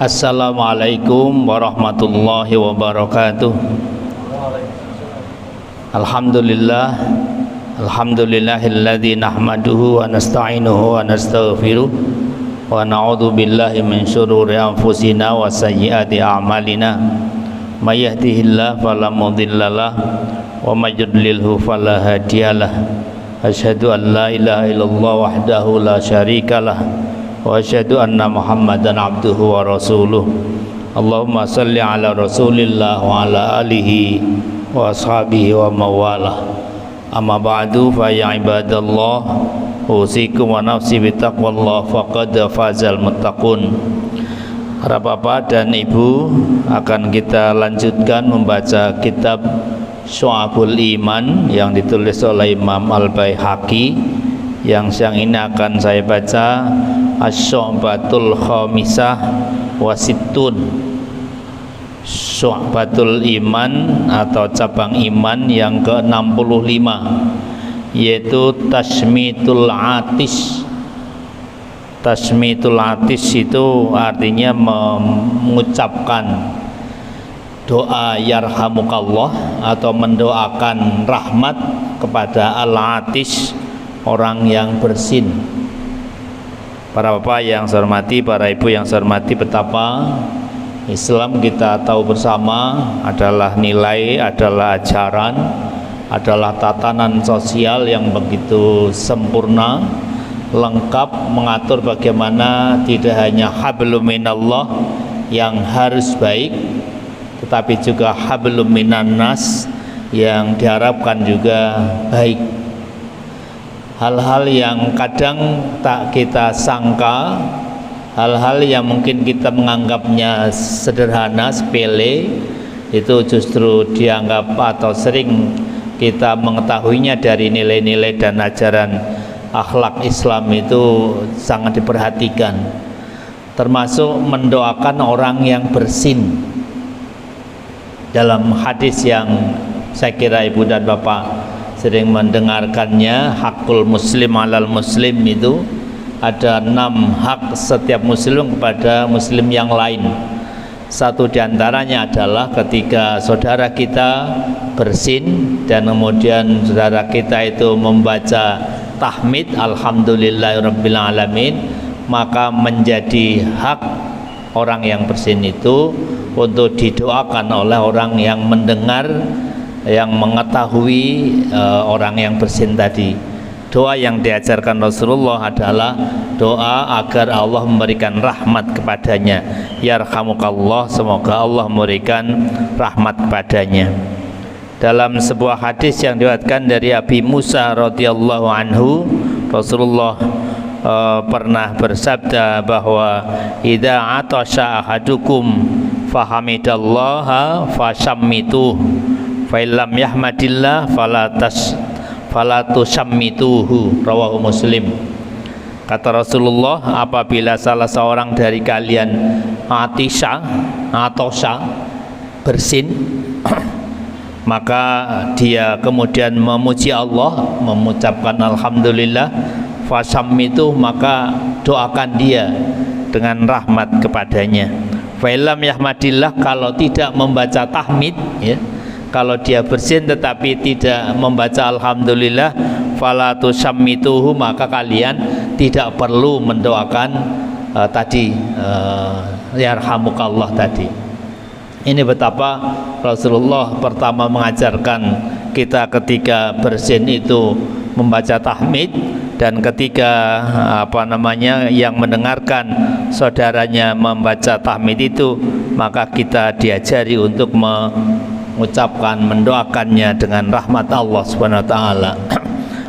Assalamualaikum warahmatullahi wabarakatuh. Alhamdulillah, alhamdulillahilladzi nahmaduhu wa nasta'inuhu wa nastaghfiruh wa na'udzu billahi min syururi anfusina wa sayyiati a'malina. May yahdihillahu fala mudhillalah wa may yudlilhu fala hadiyalah. Asyhadu an la ilaha illallah wahdahu la syarikalah wa asyhadu anna Muhammadan abduhu wa rasuluh. Allahumma salli ala Rasulillah wa ala alihi wa ashabihi wa mawalah. Amma ba'du fa ya ibadallah, usikum wa nafsi bitaqwallah faqad fazal muttaqun. Para bapak dan ibu, akan kita lanjutkan membaca kitab Syu'abul Iman yang ditulis oleh Imam Al-Baihaqi. Yang siang ini akan saya baca Asy-Syu'batul Khamisah wa Sittun, Syu'batul Iman atau cabang iman yang ke-65, yaitu Tasmitul Atis. Tasmitul Atis itu artinya mengucapkan doa yarhamukallah atau mendoakan rahmat kepada al-atis, orang yang bersin. Para bapak yang saya hormati, para ibu yang saya hormati, betapa Islam kita tahu bersama adalah nilai, adalah ajaran, adalah tatanan sosial yang begitu sempurna, lengkap, mengatur bagaimana tidak hanya hablum minallah yang harus baik, tetapi juga hablum minan nas yang diharapkan juga baik. Hal-hal yang kadang tak kita sangka, hal-hal yang mungkin kita menganggapnya sederhana, sepele, itu justru dianggap atau sering kita mengetahuinya dari nilai-nilai dan ajaran akhlak Islam itu sangat diperhatikan, termasuk mendoakan orang yang bersin. Dalam hadis yang saya kira ibu dan bapak sering mendengarkannya, hakul muslim alal muslim, itu ada 6 hak setiap muslim kepada muslim yang lain. Satu diantaranya adalah ketika saudara kita bersin dan kemudian saudara kita itu membaca tahmid alhamdulillahirabbil alamin, maka menjadi hak orang yang bersin itu untuk didoakan oleh orang yang mendengar, yang mengetahui orang yang bersin tadi. Doa yang diajarkan Rasulullah adalah doa agar Allah memberikan rahmat kepadanya. Yarhamukallah, semoga Allah memberikan rahmat kepadanya. Dalam sebuah hadis yang diriwayatkan dari Abi Musa radhiyallahu anhu, Rasulullah pernah bersabda bahwa idza atasha ahadukum fahamidallaha fashammituh fa illam yahmadillah fala tusammituhu, rawahu Muslim. Kata Rasulullah, apabila salah seorang dari kalian atosha bersin, maka dia kemudian memuji Allah, mengucapkan alhamdulillah, fasammituh, maka doakan dia dengan rahmat kepadanya. Fa illam yahmadillah, kalau tidak membaca tahmid, ya, kalau dia bersin tetapi tidak membaca alhamdulillah, fala tusammituhu, maka kalian tidak perlu mendoakan yarhamukallah tadi. Ini betapa Rasulullah pertama mengajarkan kita ketika bersin itu membaca tahmid, dan ketika yang mendengarkan saudaranya membaca tahmid itu, maka kita diajari untuk mengucapkan, mendoakannya dengan rahmat Allah Subhanahu wa taala.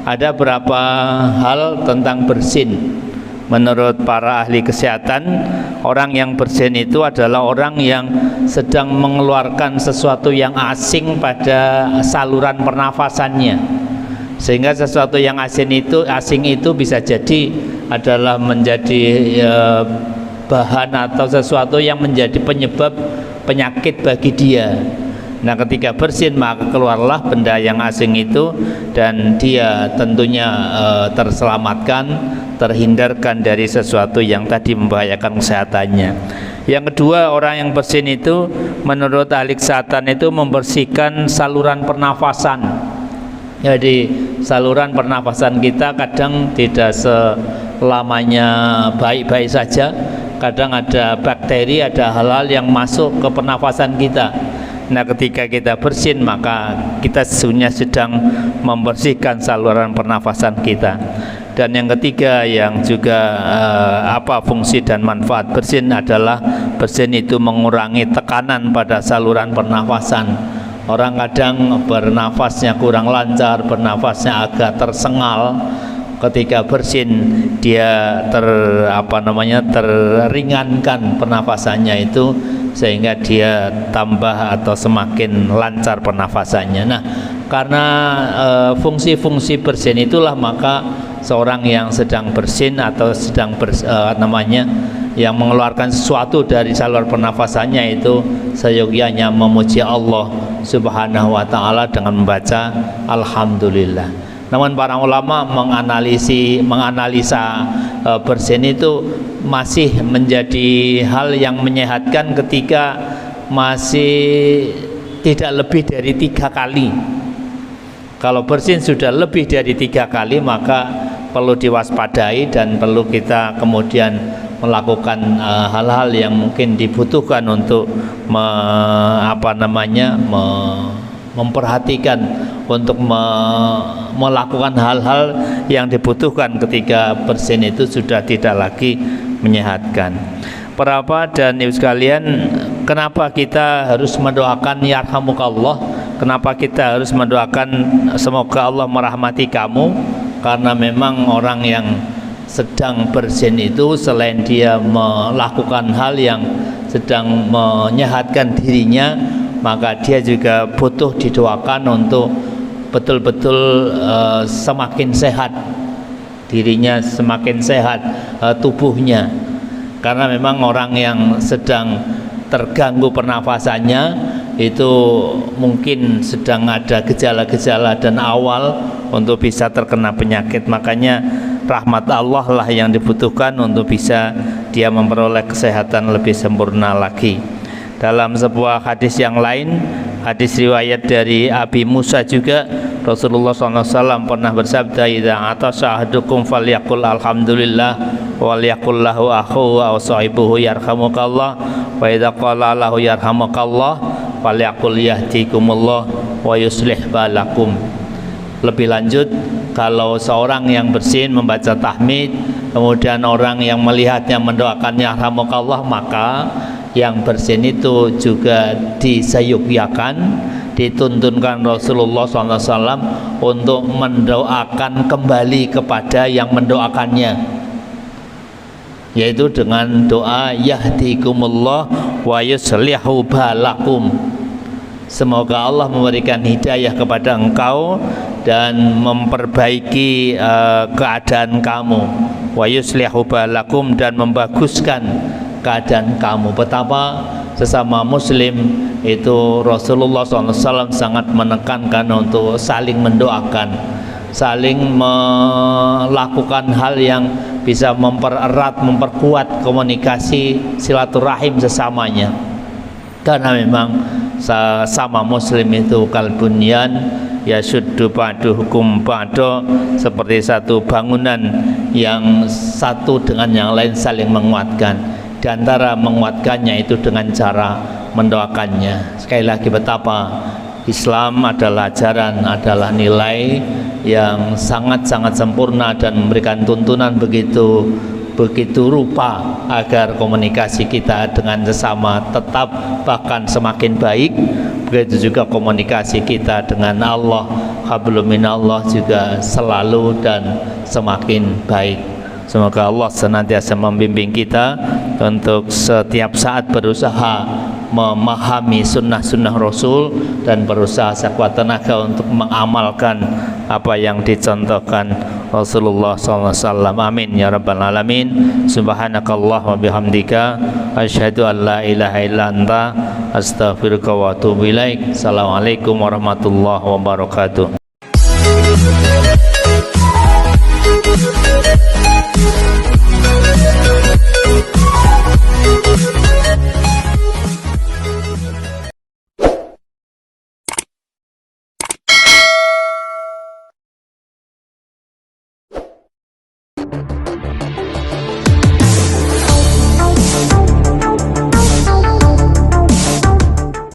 Ada beberapa hal tentang bersin. Menurut para ahli kesehatan, orang yang bersin itu adalah orang yang sedang mengeluarkan sesuatu yang asing pada saluran pernafasannya, sehingga sesuatu yang asing itu bisa jadi adalah menjadi bahan atau sesuatu yang menjadi penyebab penyakit bagi dia. Nah, ketika bersin maka keluarlah benda yang asing itu, dan dia tentunya terselamatkan, terhindarkan dari sesuatu yang tadi membahayakan kesehatannya. Yang kedua, orang yang bersin itu menurut ahli kesehatan itu membersihkan saluran pernafasan. Jadi saluran pernafasan kita kadang tidak selamanya baik-baik saja. Kadang ada bakteri, ada hal-hal yang masuk ke pernafasan kita. Nah, ketika kita bersin, maka kita sesungguhnya sedang membersihkan saluran pernafasan kita. Dan yang ketiga yang juga apa fungsi dan manfaat bersin adalah bersin itu mengurangi tekanan pada saluran pernafasan. Orang kadang bernafasnya kurang lancar, bernafasnya agak tersengal. Ketika bersin dia terringankan pernafasannya itu, sehingga dia tambah atau semakin lancar pernafasannya. Nah, karena fungsi-fungsi bersin itulah maka seorang yang sedang bersin atau sedang yang mengeluarkan sesuatu dari saluran pernafasannya itu seyogyanya memuji Allah Subhanahu wa ta'ala dengan membaca Alhamdulillah. Namun para ulama menganalisa bersin itu masih menjadi hal yang menyehatkan ketika masih tidak lebih dari 3 kali. Kalau bersin sudah lebih dari 3 kali maka perlu diwaspadai dan perlu kita kemudian melakukan hal-hal yang mungkin dibutuhkan untuk memperhatikan untuk melakukan hal-hal yang dibutuhkan ketika bersin itu sudah tidak lagi menyehatkan. Para bapak dan ibu sekalian, kenapa kita harus mendoakan yarhamukallah? Kenapa kita harus mendoakan semoga Allah merahmati kamu? Karena memang orang yang sedang bersin itu selain dia melakukan hal yang sedang menyehatkan dirinya, maka dia juga butuh didoakan untuk betul-betul semakin sehat dirinya, semakin sehat tubuhnya. Karena memang orang yang sedang terganggu pernafasannya itu mungkin sedang ada gejala-gejala dan awal untuk bisa terkena penyakit. Makanya rahmat Allah lah yang dibutuhkan untuk bisa dia memperoleh kesehatan lebih sempurna lagi. Dalam sebuah hadis yang lain, hadis riwayat dari Abi Musa juga, Rasulullah SAW pernah bersabda, "Idza atasa ahadukum falyaqul alhamdulillah wal yaqul lahu akhuhu aw sahibuhu yarhamukallah wa idza qala lahu yarhamukallah falyaqul yahdikumullah wa yuslih balakum." Lebih lanjut, kalau seorang yang bersin membaca tahmid, kemudian orang yang melihatnya mendoakan yarhamukallah, maka yang bersin itu juga disayukyakan, dituntunkan Rasulullah SAW untuk mendoakan kembali kepada yang mendoakannya, yaitu dengan doa yahdikumullah wa yuslihu balakum. Semoga Allah memberikan hidayah kepada engkau dan memperbaiki keadaan kamu, wa yuslihu balakum, dan membaguskan keadaan kamu. Betapa sesama muslim itu Rasulullah SAW sangat menekankan untuk saling mendoakan, saling melakukan hal yang bisa mempererat, memperkuat komunikasi silaturahim sesamanya. Karena memang sama muslim itu kalbunyan yasuddu ba'duhukum ba'do, seperti satu bangunan yang satu dengan yang lain saling menguatkan. Di antara menguatkannya itu dengan cara mendoakannya. Sekali lagi, betapa Islam adalah ajaran, adalah nilai yang sangat-sangat sempurna dan memberikan tuntunan begitu rupa agar komunikasi kita dengan sesama tetap bahkan semakin baik. Begitu juga komunikasi kita dengan Allah, hablum minallah, juga selalu dan semakin baik. Semoga Allah senantiasa membimbing kita untuk setiap saat berusaha memahami sunnah-sunnah Rasul dan berusaha sekuat tenaga untuk mengamalkan apa yang dicontohkan Rasulullah SAW. Amin ya rabbal alamin. Subhanakallah wa bihamdika asyhadu an la ilaha illa anta astaghfiruka wa atubu ilaik. Assalamualaikum warahmatullahi wabarakatuh.